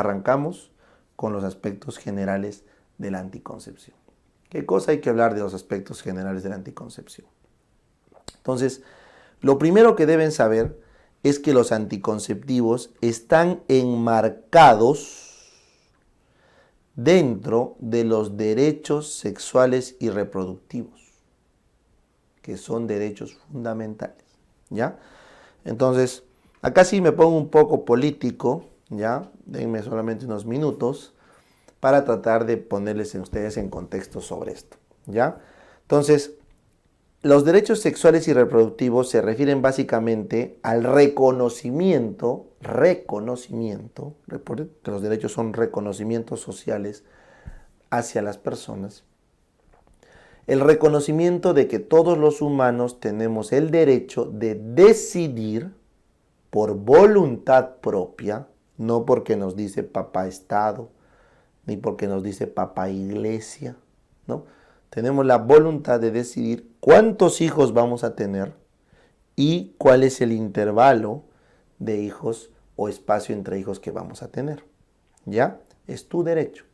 arrancamos con los aspectos generales de la anticoncepción. ¿Qué cosa hay que hablar de los aspectos generales de la anticoncepción? Entonces, lo primero que deben saber es que los anticonceptivos están enmarcados dentro de los derechos sexuales y reproductivos, que son derechos fundamentales, ¿ya? Entonces, acá sí me pongo un poco político, ¿ya? Denme solamente unos minutos para tratar de ponerles a ustedes en contexto sobre esto, ¿ya? Entonces, los derechos sexuales y reproductivos se refieren básicamente al reconocimiento, recuerden que los derechos son reconocimientos sociales hacia las personas, el reconocimiento de que todos los humanos tenemos el derecho de decidir por voluntad propia, no porque nos dice papá Estado, ni porque nos dice papá Iglesia, ¿no? Tenemos la voluntad de decidir cuántos hijos vamos a tener y cuál es el intervalo de hijos o espacio entre hijos que vamos a tener, ¿ya? Es tu derecho.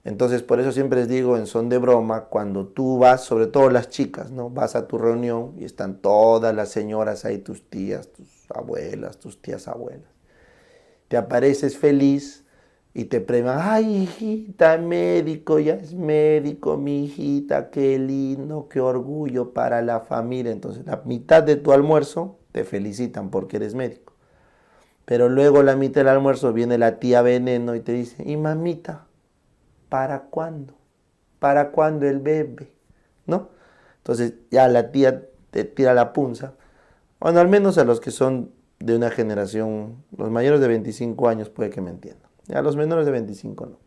Entonces, por eso siempre les digo en son de broma, cuando tú vas, sobre todo las chicas, ¿no? Vas a tu reunión y están todas las señoras ahí, tus tías, tus abuelas, tus tías abuelas. Te apareces feliz y te premian, ay hijita, médico, ya es médico, mi hijita, qué lindo, qué orgullo para la familia. Entonces, la mitad de tu almuerzo te felicitan porque eres médico. Pero luego la mitad del almuerzo viene la tía veneno y te dice, y mamita, ¿para cuándo? ¿Para cuándo el bebé? ¿No? Entonces ya la tía te tira la punza. Bueno, al menos a los que son de una generación, los mayores de 25 años puede que me entiendan. A los menores de 25 no.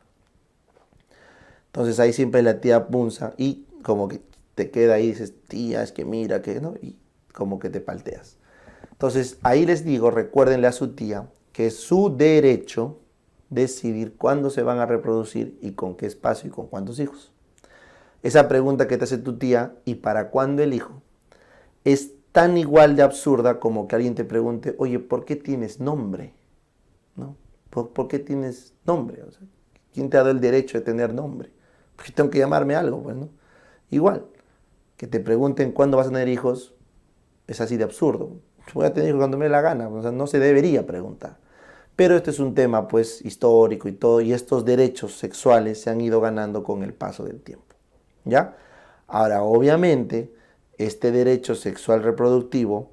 Entonces ahí siempre la tía punza y como que te queda ahí y dices, tía, es que mira, que no, y como que te palteas. Entonces ahí les digo, recuérdenle a su tía que es su derecho decidir cuándo se van a reproducir y con qué espacio y con cuántos hijos. Esa pregunta que te hace tu tía, ¿y para cuándo el hijo? Es tan igual de absurda como que alguien te pregunte, oye, ¿por qué tienes nombre? ¿No? ¿Por qué tienes nombre? O sea, ¿quién te ha dado el derecho de tener nombre? Porque tengo que llamarme algo, pues, ¿no? Igual, que te pregunten cuándo vas a tener hijos, es así de absurdo. Voy a tener hijos cuando me dé la gana, o sea, no se debería preguntar. Pero este es un tema, pues, histórico y todo, y estos derechos sexuales se han ido ganando con el paso del tiempo, ¿ya? Ahora, obviamente, este derecho sexual reproductivo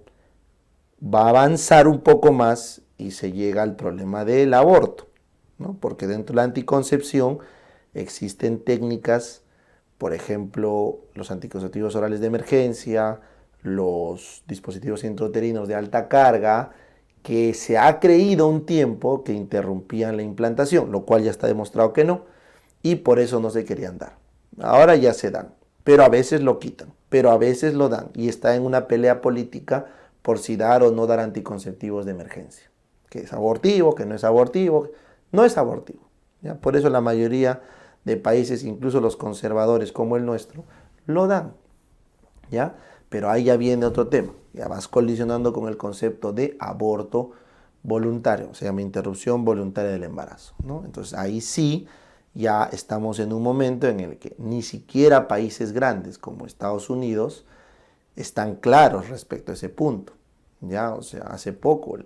va a avanzar un poco más y se llega al problema del aborto, ¿no? Porque dentro de la anticoncepción existen técnicas, por ejemplo, los anticonceptivos orales de emergencia, los dispositivos intrauterinos de alta carga, que se ha creído un tiempo que interrumpían la implantación, lo cual ya está demostrado que no, y por eso no se querían dar. Ahora ya se dan, pero a veces lo quitan, pero a veces lo dan, y está en una pelea política por si dar o no dar anticonceptivos de emergencia, que es abortivo, que no es abortivo, no es abortivo, ¿ya? Por eso la mayoría de países, incluso los conservadores como el nuestro, lo dan, ¿ya? Pero ahí ya viene otro tema, ya vas colisionando con el concepto de aborto voluntario, se llama interrupción voluntaria del embarazo, ¿no? Entonces ahí sí ya estamos en un momento en el que ni siquiera países grandes como Estados Unidos están claros respecto a ese punto, ¿ya? O sea, hace poco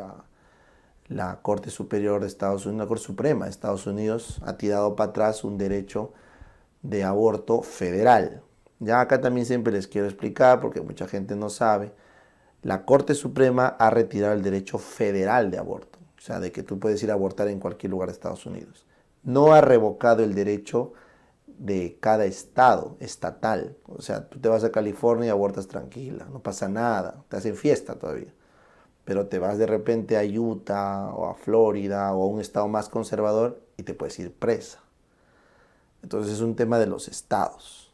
la Corte Superior de Estados Unidos, la Corte Suprema de Estados Unidos ha tirado para atrás un derecho de aborto federal. Ya acá también siempre les quiero explicar, porque mucha gente no sabe, la Corte Suprema ha retirado el derecho federal de aborto, o sea, de que tú puedes ir a abortar en cualquier lugar de Estados Unidos. No ha revocado el derecho de cada estado, estatal. O sea, tú te vas a California y abortas tranquila, no pasa nada, te hacen fiesta todavía. Pero te vas de repente a Utah o a Florida o a un estado más conservador y te puedes ir presa. Entonces es un tema de los estados.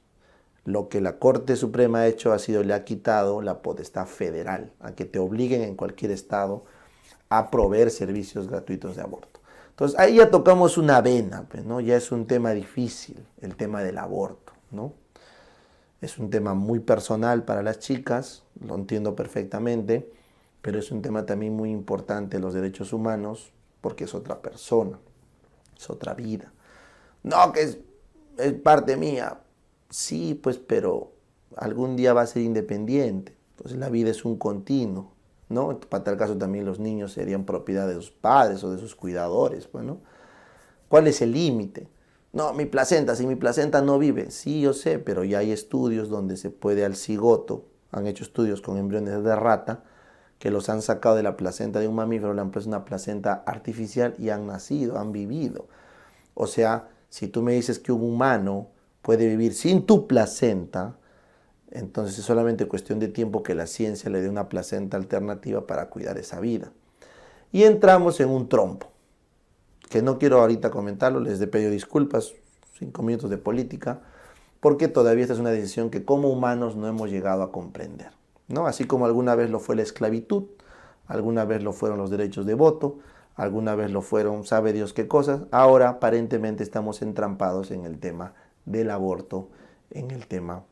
Lo que la Corte Suprema ha hecho ha sido, le ha quitado la potestad federal a que te obliguen en cualquier estado a proveer servicios gratuitos de aborto. Entonces ahí ya tocamos una vena, pues, ¿no? Ya es un tema difícil, el tema del aborto, ¿no? Es un tema muy personal para las chicas, lo entiendo perfectamente, pero es un tema también muy importante, los derechos humanos, porque es otra persona. es otra vida. No, que es parte mía. Sí, pues, pero algún día va a ser independiente. Entonces la vida es un continuo, ¿no? Para tal caso también los niños serían propiedad de sus padres o de sus cuidadores, pues, ¿no? ¿Cuál es el límite? No, mi placenta, si mi placenta no vive. Sí, yo sé, pero ya hay estudios donde se puede al cigoto, han hecho estudios con embriones de rata, que los han sacado de la placenta de un mamífero, le han puesto una placenta artificial y han nacido, han vivido. O sea, si tú me dices que un humano puede vivir sin tu placenta, entonces es solamente cuestión de tiempo que la ciencia le dé una placenta alternativa para cuidar esa vida. Y entramos en un trompo, que no quiero ahorita comentarlo, les pido disculpas, 5 minutos de política, porque todavía esta es una decisión que como humanos no hemos llegado a comprender, ¿no? Así como alguna vez lo fue la esclavitud, alguna vez lo fueron los derechos de voto, alguna vez lo fueron sabe Dios qué cosas, ahora aparentemente estamos entrampados en el tema del aborto, en el tema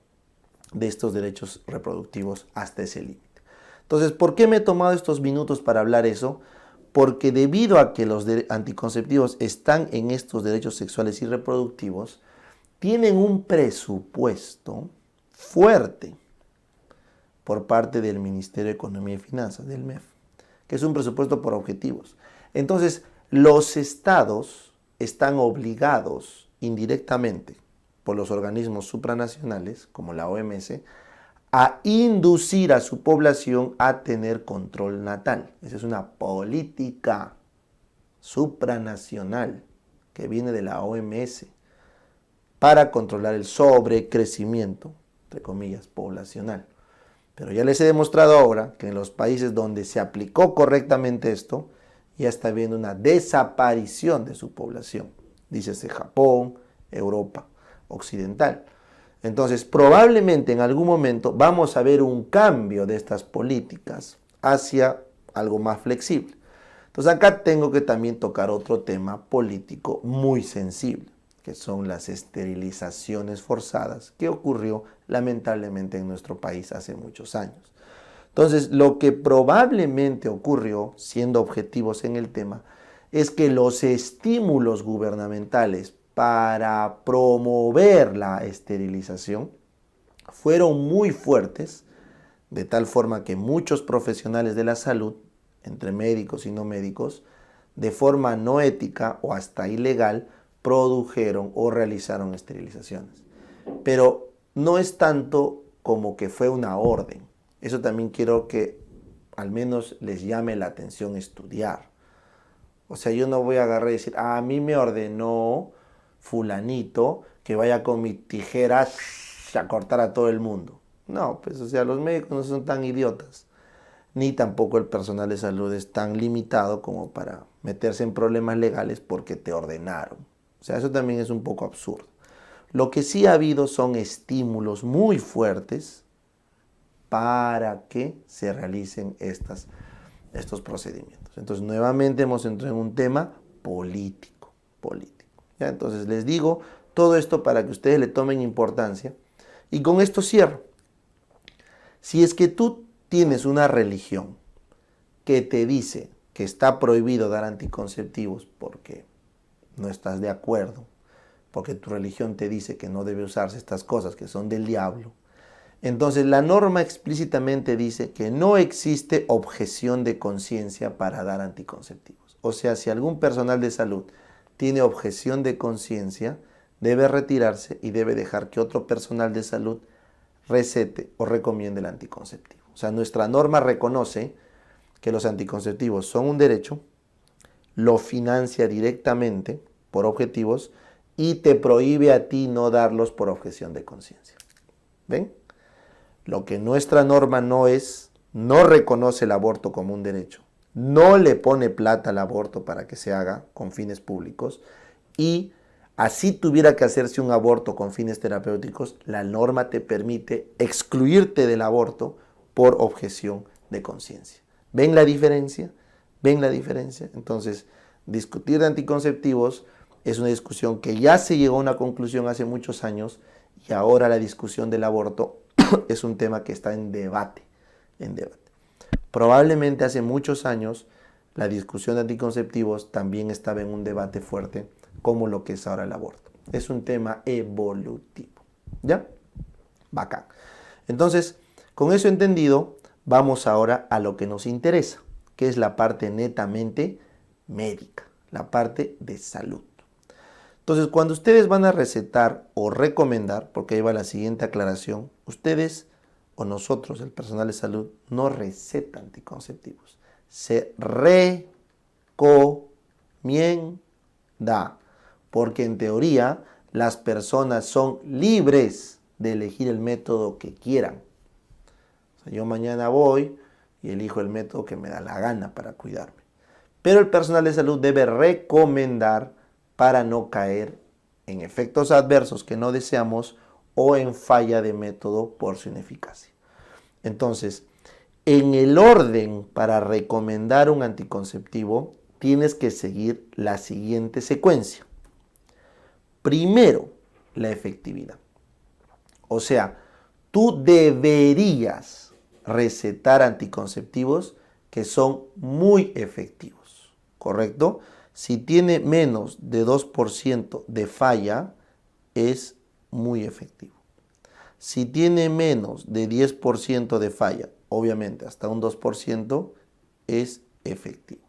de estos derechos reproductivos hasta ese límite. Entonces, ¿por qué me he tomado estos minutos para hablar eso? Porque debido a que los anticonceptivos están en estos derechos sexuales y reproductivos, tienen un presupuesto fuerte por parte del Ministerio de Economía y Finanzas, del MEF, que es un presupuesto por objetivos. Entonces, los estados están obligados indirectamente por los organismos supranacionales, como la OMS, a inducir a su población a tener control natal. Esa es una política supranacional que viene de la OMS para controlar el sobrecrecimiento, entre comillas, poblacional. Pero ya les he demostrado ahora que en los países donde se aplicó correctamente esto, ya está habiendo una desaparición de su población. Dícese Japón, Europa occidental. Entonces, probablemente en algún momento vamos a ver un cambio de estas políticas hacia algo más flexible. Entonces, acá tengo que también tocar otro tema político muy sensible, que son las esterilizaciones forzadas, que ocurrió lamentablemente en nuestro país hace muchos años. Entonces, lo que probablemente ocurrió, siendo objetivos en el tema, es que los estímulos gubernamentales para promover la esterilización fueron muy fuertes, de tal forma que muchos profesionales de la salud, entre médicos y no médicos, de forma no ética o hasta ilegal, produjeron o realizaron esterilizaciones. Pero no es tanto como que fue una orden. Eso también quiero que al menos les llame la atención estudiar. O sea, yo no voy a agarrar y decir, a mí me ordenó fulanito que vaya con mi tijera a cortar a todo el mundo. No, pues o sea, los médicos no son tan idiotas, ni tampoco el personal de salud es tan limitado como para meterse en problemas legales porque te ordenaron. O sea, eso también es un poco absurdo. Lo que sí ha habido son estímulos muy fuertes para que se realicen estos procedimientos. Entonces, nuevamente hemos entrado en un tema político. ¿Ya? Entonces, les digo todo esto para que ustedes le tomen importancia. Y con esto cierro. Si es que tú tienes una religión que te dice que está prohibido dar anticonceptivos porque no estás de acuerdo, porque tu religión te dice que no debe usarse estas cosas que son del diablo, entonces la norma explícitamente dice que no existe objeción de conciencia para dar anticonceptivos. O sea, si algún personal de salud tiene objeción de conciencia, debe retirarse y debe dejar que otro personal de salud recete o recomiende el anticonceptivo. O sea, nuestra norma reconoce que los anticonceptivos son un derecho, lo financia directamente por objetivos y te prohíbe a ti no darlos por objeción de conciencia. ¿Ven? Lo que nuestra norma no es, no reconoce el aborto como un derecho, no le pone plata al aborto para que se haga con fines públicos y así tuviera que hacerse un aborto con fines terapéuticos, la norma te permite excluirte del aborto por objeción de conciencia. ¿Ven la diferencia? ¿Ven la diferencia? Entonces, discutir de anticonceptivos es una discusión que ya se llegó a una conclusión hace muchos años y ahora la discusión del aborto es un tema que está en debate. Probablemente hace muchos años la discusión de anticonceptivos también estaba en un debate fuerte como lo que es ahora el aborto. Es un tema evolutivo. ¿Ya? Bacán. Entonces, con eso entendido, vamos ahora a lo que nos interesa, que es la parte netamente médica, la parte de salud. Entonces, cuando ustedes van a recetar o recomendar, porque ahí va la siguiente aclaración, ustedes o nosotros, el personal de salud, no receta anticonceptivos. Se recomienda, porque en teoría las personas son libres de elegir el método que quieran. O sea, yo mañana voy y elijo el método que me da la gana para cuidarme. Pero el personal de salud debe recomendar para no caer en efectos adversos que no deseamos o en falla de método por su ineficacia. Entonces, en el orden para recomendar un anticonceptivo, tienes que seguir la siguiente secuencia. Primero, la efectividad. O sea, tú deberías recetar anticonceptivos que son muy efectivos, ¿correcto? Si tiene menos de 2% de falla, es muy efectivo. Si tiene menos de 10% de falla, obviamente hasta un 2%, es efectivo.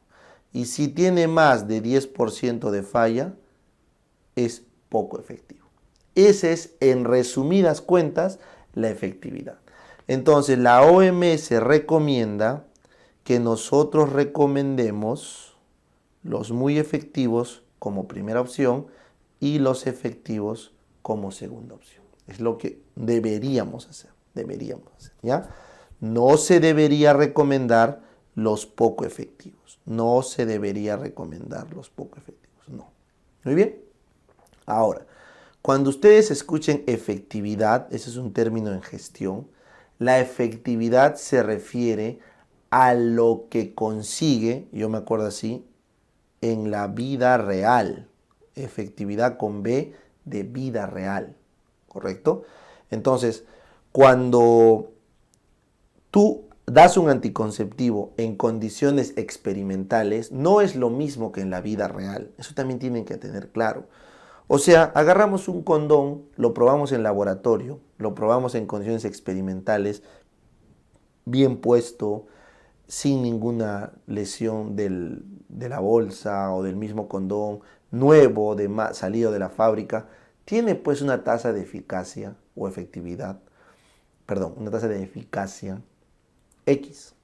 Y si tiene más de 10% de falla, es poco efectivo. Esa es, en resumidas cuentas, la efectividad. Entonces, la OMS recomienda que nosotros recomendemos los muy efectivos como primera opción y los efectivos como segunda opción. Es lo que deberíamos hacer, ¿ya? No se debería recomendar los poco efectivos. No se debería recomendar los poco efectivos, no. Muy bien. Ahora, cuando ustedes escuchen efectividad, ese es un término en gestión, la efectividad se refiere a lo que consigue, yo me acuerdo así, en la vida real. Efectividad con B de vida real, ¿correcto? Entonces, cuando tú das un anticonceptivo en condiciones experimentales, no es lo mismo que en la vida real. Eso también tienen que tener claro. O sea, agarramos un condón, lo probamos en laboratorio, lo probamos en condiciones experimentales, bien puesto, sin ninguna lesión de la bolsa o del mismo condón, nuevo, salido de la fábrica, tiene pues una tasa de eficacia o efectividad, perdón, una tasa de eficacia X.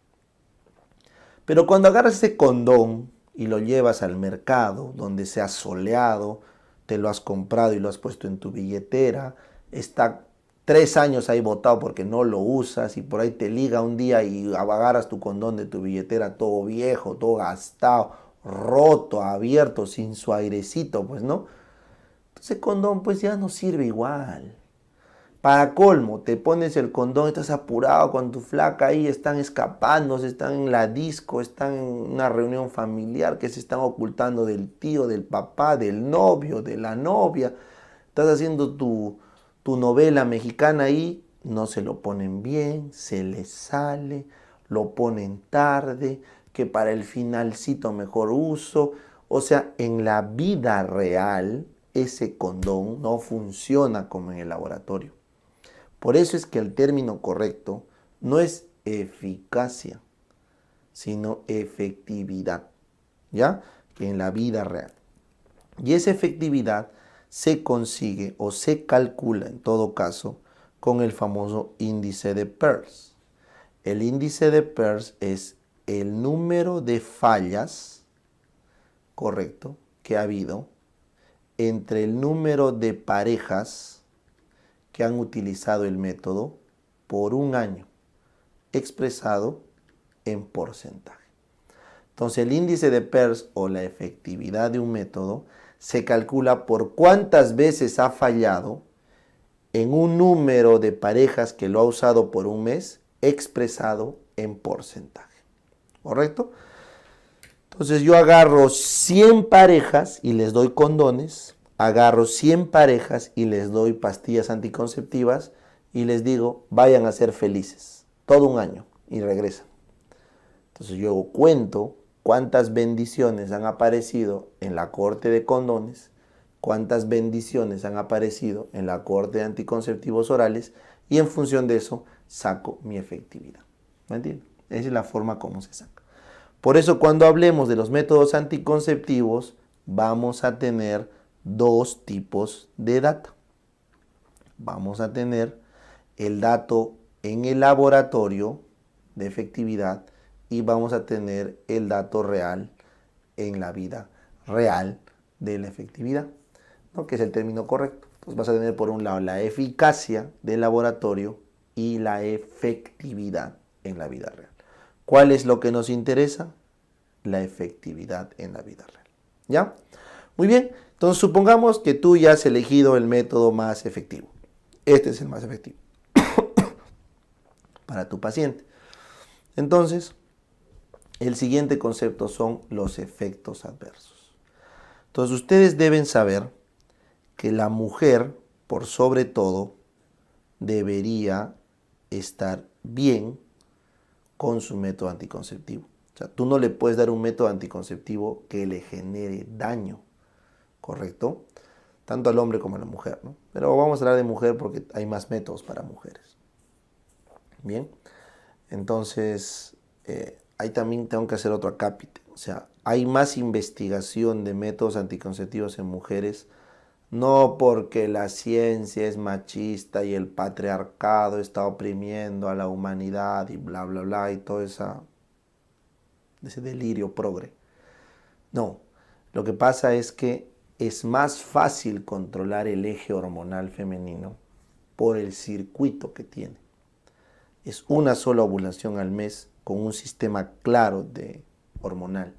Pero cuando agarras ese condón y lo llevas al mercado, donde se ha soleado, te lo has comprado y lo has puesto en tu billetera, está 3 años ahí botado porque no lo usas y por ahí te liga un día y agarras tu condón de tu billetera todo viejo, todo gastado, roto, abierto, sin su airecito, pues no. Ese condón pues ya no sirve igual. Para colmo, te pones el condón, estás apurado con tu flaca ahí, están escapándose, están en la disco, están en una reunión familiar que se están ocultando del tío, del papá, del novio, de la novia. Estás haciendo tu novela mexicana ahí, no se lo ponen bien, se les sale, lo ponen tarde, que para el finalcito mejor uso. O sea, en la vida real, ese condón no funciona como en el laboratorio. Por eso es que el término correcto no es eficacia, sino efectividad, ¿ya? Que en la vida real. Y esa efectividad se consigue o se calcula en todo caso con el famoso índice de Peirce. El índice de Peirce es el número de fallas, correcto, que ha habido entre el número de parejas que han utilizado el método por un año, expresado en porcentaje. Entonces, el índice de Peirce o la efectividad de un método se calcula por cuántas veces ha fallado en un número de parejas que lo ha usado por un mes, expresado en porcentaje. ¿Correcto? Entonces, yo agarro 100 parejas y les doy condones, agarro 100 parejas y les doy pastillas anticonceptivas y les digo, vayan a ser felices, todo un año y regresan. Entonces yo cuento cuántas bendiciones han aparecido en la corte de condones, cuántas bendiciones han aparecido en la cohorte de anticonceptivos orales y en función de eso saco mi efectividad. ¿Me entiendes? Esa es la forma como se saca. Por eso cuando hablemos de los métodos anticonceptivos vamos a tener dos tipos de data. Vamos a tener el dato en el laboratorio de efectividad y vamos a tener el dato real en la vida real de la efectividad, ¿no? Que es el término correcto. Entonces vas a tener por un lado la eficacia del laboratorio y la efectividad en la vida real. ¿Cuál es lo que nos interesa? La efectividad en la vida real. ¿Ya? Muy bien, entonces supongamos que tú ya has elegido el método más efectivo. Este es el más efectivo para tu paciente. Entonces, el siguiente concepto son los efectos adversos. Entonces, ustedes deben saber que la mujer, por sobre todo, debería estar bien con su método anticonceptivo. O sea, tú no le puedes dar un método anticonceptivo que le genere daño, ¿correcto? Tanto al hombre como a la mujer, ¿no? Pero vamos a hablar de mujer porque hay más métodos para mujeres. Bien, entonces ahí también tengo que hacer otro acápite. O sea, hay más investigación de métodos anticonceptivos en mujeres, no porque la ciencia es machista y el patriarcado está oprimiendo a la humanidad y bla, bla, bla, y todo ese delirio progre. No, lo que pasa es que es más fácil controlar el eje hormonal femenino por el circuito que tiene. Es una sola ovulación al mes con un sistema claro de hormonal,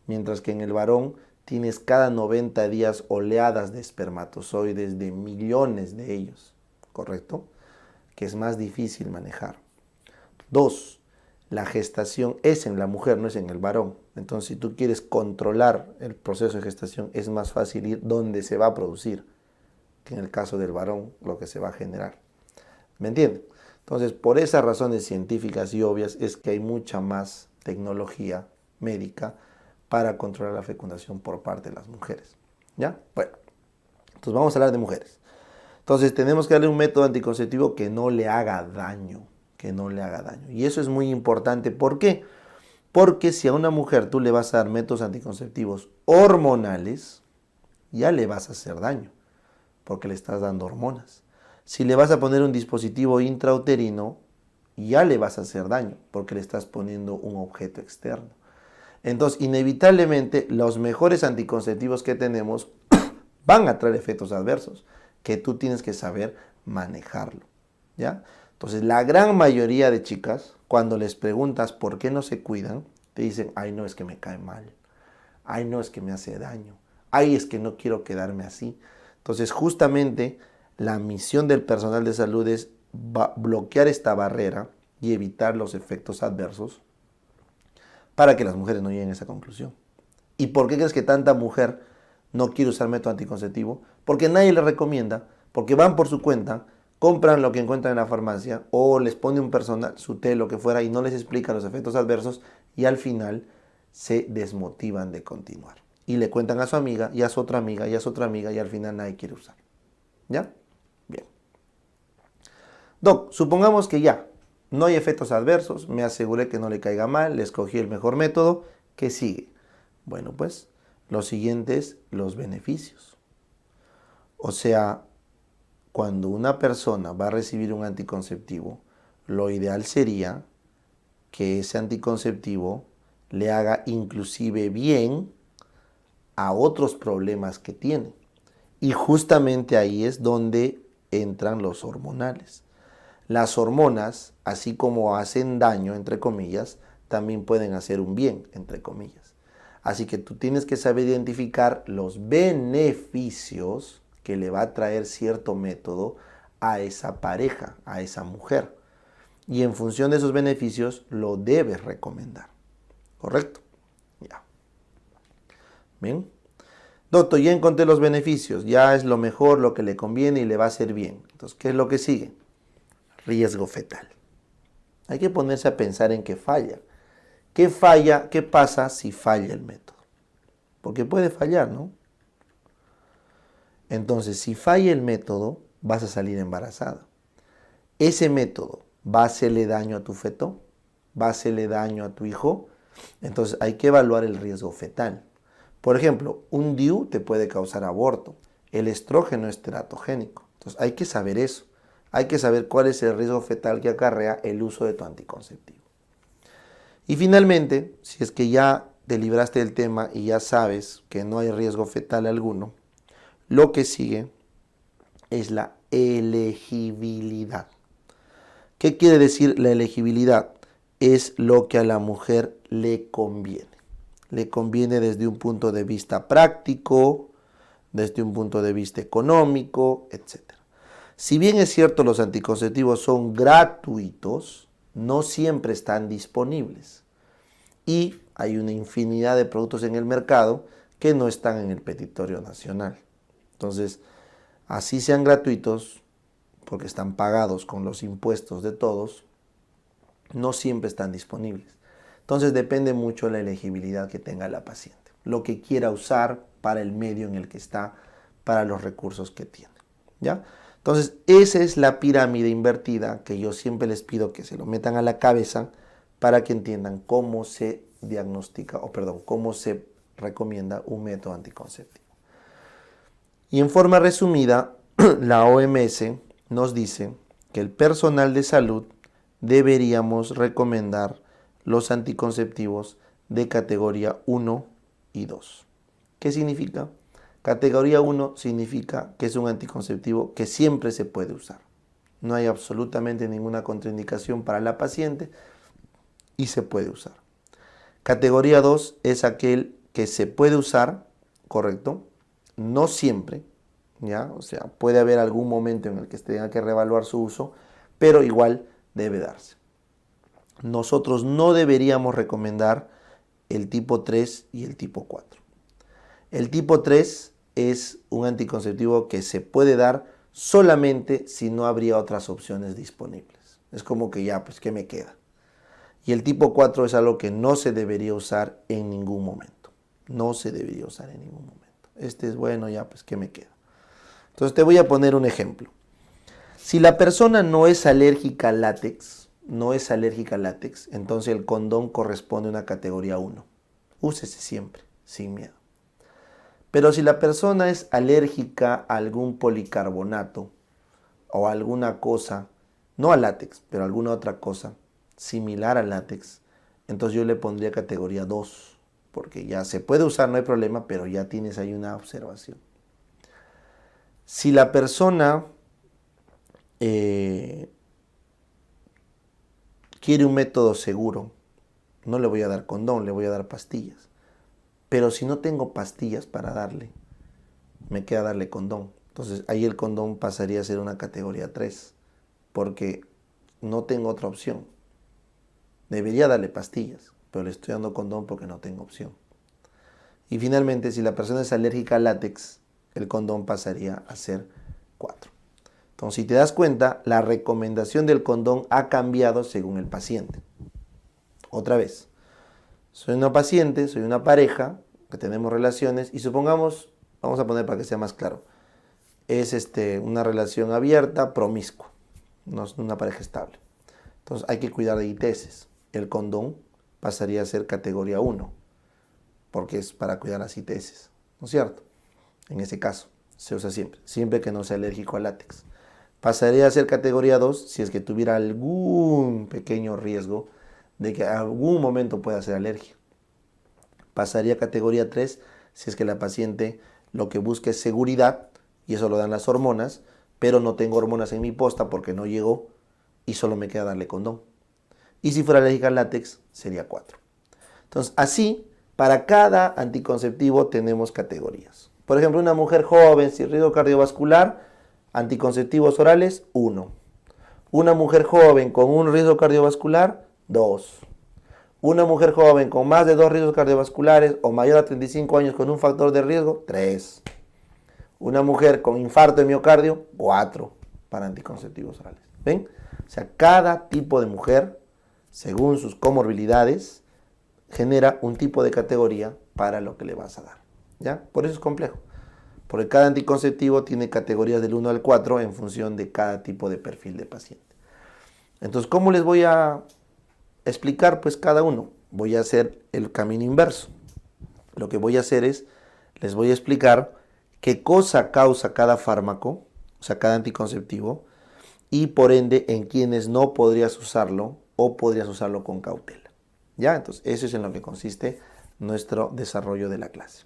mientras que en el varón tienes cada 90 días oleadas de espermatozoides, de millones de ellos, ¿correcto? Que es más difícil manejar. 2. La gestación es en la mujer, no es en el varón. Entonces, si tú quieres controlar el proceso de gestación, es más fácil ir donde se va a producir, que en el caso del varón, lo que se va a generar. ¿Me entienden? Entonces, por esas razones científicas y obvias, es que hay mucha más tecnología médica para controlar la fecundación por parte de las mujeres. ¿Ya? Bueno, entonces vamos a hablar de mujeres. Entonces, tenemos que darle un método anticonceptivo que no le haga daño. Que no le haga daño. Y eso es muy importante. ¿Por qué? Porque si a una mujer tú le vas a dar métodos anticonceptivos hormonales, ya le vas a hacer daño, porque le estás dando hormonas. Si le vas a poner un dispositivo intrauterino, ya le vas a hacer daño, porque le estás poniendo un objeto externo. Entonces, inevitablemente, los mejores anticonceptivos que tenemos van a traer efectos adversos, que tú tienes que saber manejarlo, ¿ya? Entonces, la gran mayoría de chicas, cuando les preguntas por qué no se cuidan, te dicen, ay, no, es que me cae mal. Ay, no, es que me hace daño. Ay, es que no quiero quedarme así. Entonces, justamente, la misión del personal de salud es bloquear esta barrera y evitar los efectos adversos para que las mujeres no lleguen a esa conclusión. ¿Y por qué crees que tanta mujer no quiere usar método anticonceptivo? Porque nadie le recomienda, porque van por su cuenta, compran lo que encuentran en la farmacia o les pone un personal, su té, lo que fuera, y no les explica los efectos adversos y al final se desmotivan de continuar. Y le cuentan a su amiga, y a su otra amiga, y a su otra amiga, y al final nadie quiere usar. ¿Ya? Bien. Doc, supongamos que ya no hay efectos adversos, me aseguré que no le caiga mal, le escogí el mejor método, ¿qué sigue? Bueno, pues lo siguiente es los beneficios. O sea, cuando una persona va a recibir un anticonceptivo, lo ideal sería que ese anticonceptivo le haga inclusive bien a otros problemas que tiene. Y justamente ahí es donde entran los hormonales. Las hormonas, así como hacen daño, entre comillas, también pueden hacer un bien, entre comillas. Así que tú tienes que saber identificar los beneficios que le va a traer cierto método a esa pareja, a esa mujer. Y en función de esos beneficios lo debes recomendar. ¿Correcto? Ya. Bien. Doctor, ya encontré los beneficios, ya es lo mejor, lo que le conviene y le va a hacer bien. Entonces, ¿qué es lo que sigue? Riesgo fetal. Hay que ponerse a pensar en qué falla. ¿Qué falla? ¿Qué pasa si falla el método? Porque puede fallar, ¿no? Entonces, si falla el método, vas a salir embarazada. Ese método va a hacerle daño a tu feto, va a hacerle daño a tu hijo. Entonces, hay que evaluar el riesgo fetal. Por ejemplo, un DIU te puede causar aborto. El estrógeno es teratogénico. Entonces, hay que saber eso. Hay que saber cuál es el riesgo fetal que acarrea el uso de tu anticonceptivo. Y finalmente, si es que ya te libraste del tema y ya sabes que no hay riesgo fetal alguno, lo que sigue es la elegibilidad. ¿Qué quiere decir la elegibilidad? Es lo que a la mujer le conviene. Le conviene desde un punto de vista práctico, desde un punto de vista económico, etc. Si bien es cierto los anticonceptivos son gratuitos, no siempre están disponibles. Y hay una infinidad de productos en el mercado que no están en el petitorio nacional. Entonces, así sean gratuitos, porque están pagados con los impuestos de todos, no siempre están disponibles. Entonces depende mucho de la elegibilidad que tenga la paciente, lo que quiera usar para el medio en el que está, para los recursos que tiene. ¿Ya? Entonces esa es la pirámide invertida que yo siempre les pido que se lo metan a la cabeza para que entiendan cómo se diagnostica, cómo se recomienda un método anticonceptivo. Y en forma resumida, la OMS nos dice que el personal de salud deberíamos recomendar los anticonceptivos de categoría 1 y 2. ¿Qué significa? Categoría 1 significa que es un anticonceptivo que siempre se puede usar. No hay absolutamente ninguna contraindicación para la paciente y se puede usar. Categoría 2 es aquel que se puede usar, ¿correcto? No siempre, ¿ya? O sea, puede haber algún momento en el que se tenga que reevaluar su uso, pero igual debe darse. Nosotros no deberíamos recomendar el tipo 3 y el tipo 4. El tipo 3 es un anticonceptivo que se puede dar solamente si no habría otras opciones disponibles. Es como que ya, pues, ¿qué me queda? Y el tipo 4 es algo que no se debería usar en ningún momento. No se debería usar en ningún momento. Este es bueno, ya, pues, ¿qué me queda? Entonces te voy a poner un ejemplo. Si la persona no es alérgica al látex, entonces el condón corresponde a una categoría 1. Úsese siempre, sin miedo. Pero si la persona es alérgica a algún policarbonato o alguna cosa, no al látex, pero alguna otra cosa similar al látex, entonces yo le pondría categoría 2, porque ya se puede usar, no hay problema, pero ya tienes ahí una observación. Si la persona quiere un método seguro, no le voy a dar condón, le voy a dar pastillas. Pero si no tengo pastillas para darle, me queda darle condón. Entonces ahí el condón pasaría a ser una categoría 3, porque no tengo otra opción. Debería darle pastillas, pero le estoy dando condón porque no tengo opción. Y finalmente, si la persona es alérgica al látex, el condón pasaría a ser 4. Entonces, si te das cuenta, la recomendación del condón ha cambiado según el paciente. Otra vez, soy una paciente, soy una pareja, que tenemos relaciones, y supongamos, vamos a poner para que sea más claro, es una relación abierta, promiscua, no es una pareja estable. Entonces hay que cuidar de ITS. El condón pasaría a ser categoría 1, porque es para cuidar las ITS, ¿no es cierto? En ese caso, se usa siempre que no sea alérgico al látex. Pasaría a ser categoría 2 si es que tuviera algún pequeño riesgo de que en algún momento pueda ser alergia. Pasaría a categoría 3 si es que la paciente lo que busca es seguridad, y eso lo dan las hormonas, pero no tengo hormonas en mi posta porque no llegó y solo me queda darle condón. Y si fuera alérgica al látex, sería 4. Entonces, así, para cada anticonceptivo tenemos categorías. Por ejemplo, una mujer joven sin riesgo cardiovascular, anticonceptivos orales, 1. Una mujer joven con un riesgo cardiovascular, 2. Una mujer joven con más de 2 riesgos cardiovasculares o mayor a 35 años con un factor de riesgo, 3. Una mujer con infarto de miocardio, 4 para anticonceptivos orales. ¿Ven? O sea, cada tipo de mujer, según sus comorbilidades, genera un tipo de categoría para lo que le vas a dar. ¿Ya? Por eso es complejo. porque cada anticonceptivo tiene categorías del 1 al 4 en función de cada tipo de perfil de paciente. Entonces, ¿cómo les voy a explicar? Pues cada uno. Voy a hacer el camino inverso. Lo que voy a hacer es, les voy a explicar qué cosa causa cada fármaco, o sea, cada anticonceptivo, y por ende en quienes no podrías usarlo o podrías usarlo con cautela. ¿Ya? Entonces, eso es en lo que consiste nuestro desarrollo de la clase.